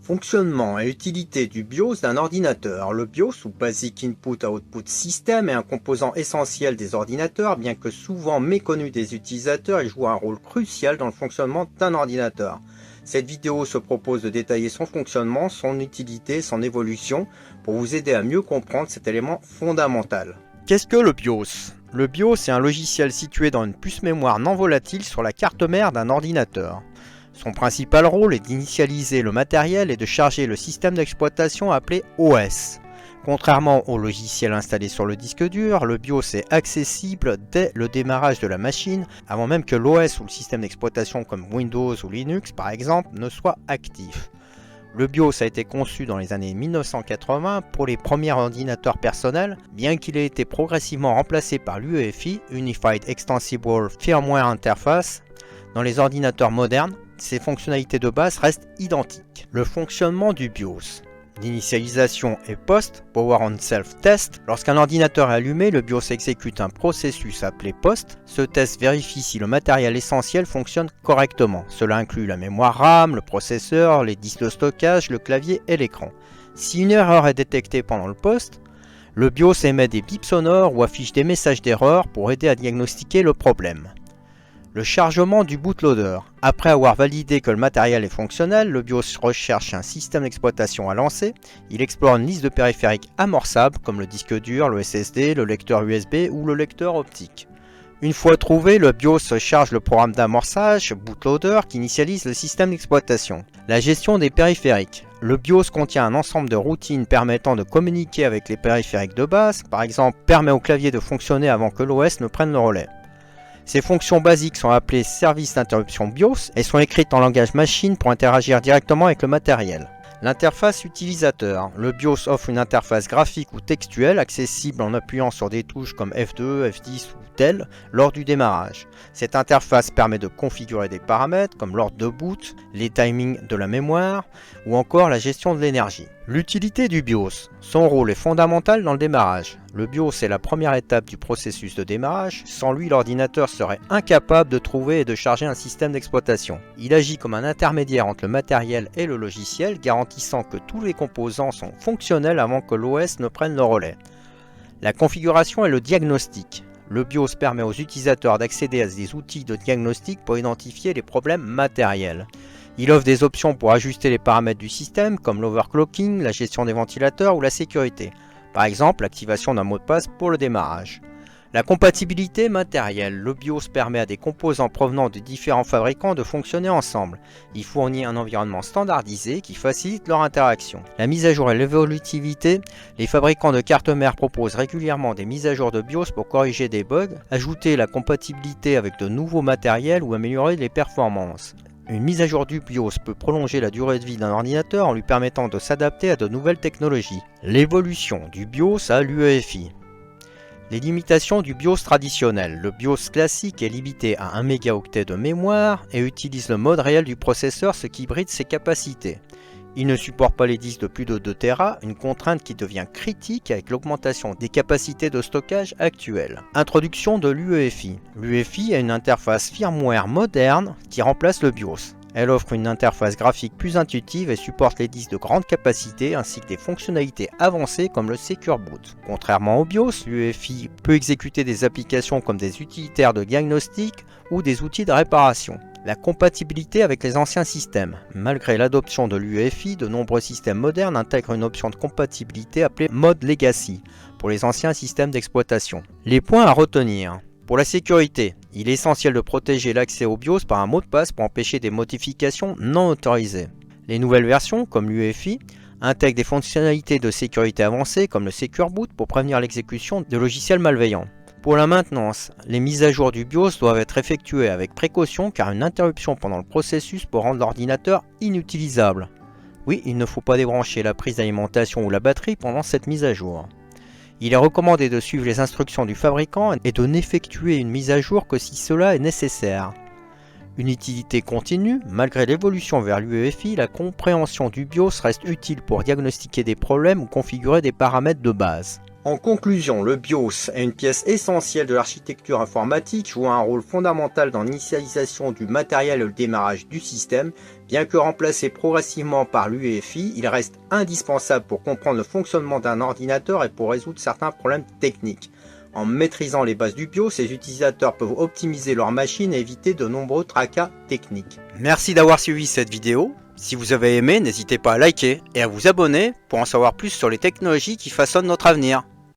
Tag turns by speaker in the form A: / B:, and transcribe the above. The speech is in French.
A: Fonctionnement et utilité du BIOS d'un ordinateur. Le BIOS, ou Basic Input Output System, est un composant essentiel des ordinateurs, bien que souvent méconnu des utilisateurs. Il joue un rôle crucial dans le fonctionnement d'un ordinateur. Cette vidéo se propose de détailler son fonctionnement, son utilité, son évolution, pour vous aider à mieux comprendre cet élément fondamental. Qu'est-ce que le BIOS ? Le BIOS est un logiciel situé dans une puce mémoire non volatile sur la carte mère d'un ordinateur. Son principal rôle est d'initialiser le matériel et de charger le système d'exploitation appelé OS. Contrairement au logiciel installé sur le disque dur, le BIOS est accessible dès le démarrage de la machine, avant même que l'OS ou le système d'exploitation comme Windows ou Linux par exemple ne soit actif. Le BIOS a été conçu dans les années 1980 pour les premiers ordinateurs personnels, bien qu'il ait été progressivement remplacé par l'UEFI, Unified Extensible Firmware Interface. Dans les ordinateurs modernes, ces fonctionnalités de base restent identiques. Le fonctionnement du BIOS. L'initialisation est POST, Power on Self Test. Lorsqu'un ordinateur est allumé, le BIOS exécute un processus appelé POST. Ce test vérifie si le matériel essentiel fonctionne correctement. Cela inclut la mémoire RAM, le processeur, les disques de stockage, le clavier et l'écran. Si une erreur est détectée pendant le POST, le BIOS émet des bips sonores ou affiche des messages d'erreur pour aider à diagnostiquer le problème. Le chargement du bootloader. Après avoir validé que le matériel est fonctionnel, le BIOS recherche un système d'exploitation à lancer. Il explore une liste de périphériques amorçables comme le disque dur, le SSD, le lecteur USB ou le lecteur optique. Une fois trouvé, le BIOS charge le programme d'amorçage bootloader qui initialise le système d'exploitation. La gestion des périphériques. Le BIOS contient un ensemble de routines permettant de communiquer avec les périphériques de base. Par exemple, permet au clavier de fonctionner avant que l'OS ne prenne le relais. Ces fonctions basiques sont appelées services d'interruption BIOS et sont écrites en langage machine pour interagir directement avec le matériel. L'interface utilisateur. Le BIOS offre une interface graphique ou textuelle accessible en appuyant sur des touches comme F2, F10 ou tel lors du démarrage. Cette interface permet de configurer des paramètres comme l'ordre de boot, les timings de la mémoire ou encore la gestion de l'énergie. L'utilité du BIOS. Son rôle est fondamental dans le démarrage. Le BIOS est la première étape du processus de démarrage. Sans lui, l'ordinateur serait incapable de trouver et de charger un système d'exploitation. Il agit comme un intermédiaire entre le matériel et le logiciel, garantissant que tous les composants sont fonctionnels avant que l'OS ne prenne le relais. La configuration et le diagnostic. Le BIOS permet aux utilisateurs d'accéder à des outils de diagnostic pour identifier les problèmes matériels. Il offre des options pour ajuster les paramètres du système comme l'overclocking, la gestion des ventilateurs ou la sécurité. Par exemple, l'activation d'un mot de passe pour le démarrage. La compatibilité matérielle. Le BIOS permet à des composants provenant de différents fabricants de fonctionner ensemble. Il fournit un environnement standardisé qui facilite leur interaction. La mise à jour et l'évolutivité. Les fabricants de cartes mères proposent régulièrement des mises à jour de BIOS pour corriger des bugs, ajouter la compatibilité avec de nouveaux matériels ou améliorer les performances. Une mise à jour du BIOS peut prolonger la durée de vie d'un ordinateur en lui permettant de s'adapter à de nouvelles technologies. L'évolution du BIOS à l'UEFI. Les limitations du BIOS traditionnel. Le BIOS classique est limité à 1 mégaoctet de mémoire et utilise le mode réel du processeur, ce qui bride ses capacités. Il ne supporte pas les disques de plus de 2 Tera, une contrainte qui devient critique avec l'augmentation des capacités de stockage actuelles. Introduction de l'UEFI. L'UEFI est une interface firmware moderne qui remplace le BIOS. Elle offre une interface graphique plus intuitive et supporte les disques de grande capacité ainsi que des fonctionnalités avancées comme le Secure Boot. Contrairement au BIOS, l'UEFI peut exécuter des applications comme des utilitaires de diagnostic ou des outils de réparation. La compatibilité avec les anciens systèmes. Malgré l'adoption de l'UEFI, de nombreux systèmes modernes intègrent une option de compatibilité appelée Mode Legacy pour les anciens systèmes d'exploitation. Les points à retenir. Pour la sécurité, il est essentiel de protéger l'accès au BIOS par un mot de passe pour empêcher des modifications non autorisées. Les nouvelles versions, comme l'UEFI, intègrent des fonctionnalités de sécurité avancées comme le Secure Boot pour prévenir l'exécution de logiciels malveillants. Pour la maintenance, les mises à jour du BIOS doivent être effectuées avec précaution car une interruption pendant le processus peut rendre l'ordinateur inutilisable. Oui, il ne faut pas débrancher la prise d'alimentation ou la batterie pendant cette mise à jour. Il est recommandé de suivre les instructions du fabricant et de n'effectuer une mise à jour que si cela est nécessaire. Une utilité continue, malgré l'évolution vers l'UEFI, la compréhension du BIOS reste utile pour diagnostiquer des problèmes ou configurer des paramètres de base. En conclusion, le BIOS est une pièce essentielle de l'architecture informatique, jouant un rôle fondamental dans l'initialisation du matériel et le démarrage du système. Bien que remplacé progressivement par l'UEFI, il reste indispensable pour comprendre le fonctionnement d'un ordinateur et pour résoudre certains problèmes techniques. En maîtrisant les bases du BIOS, les utilisateurs peuvent optimiser leur machine et éviter de nombreux tracas techniques.
B: Merci d'avoir suivi cette vidéo. Si vous avez aimé, n'hésitez pas à liker et à vous abonner pour en savoir plus sur les technologies qui façonnent notre avenir.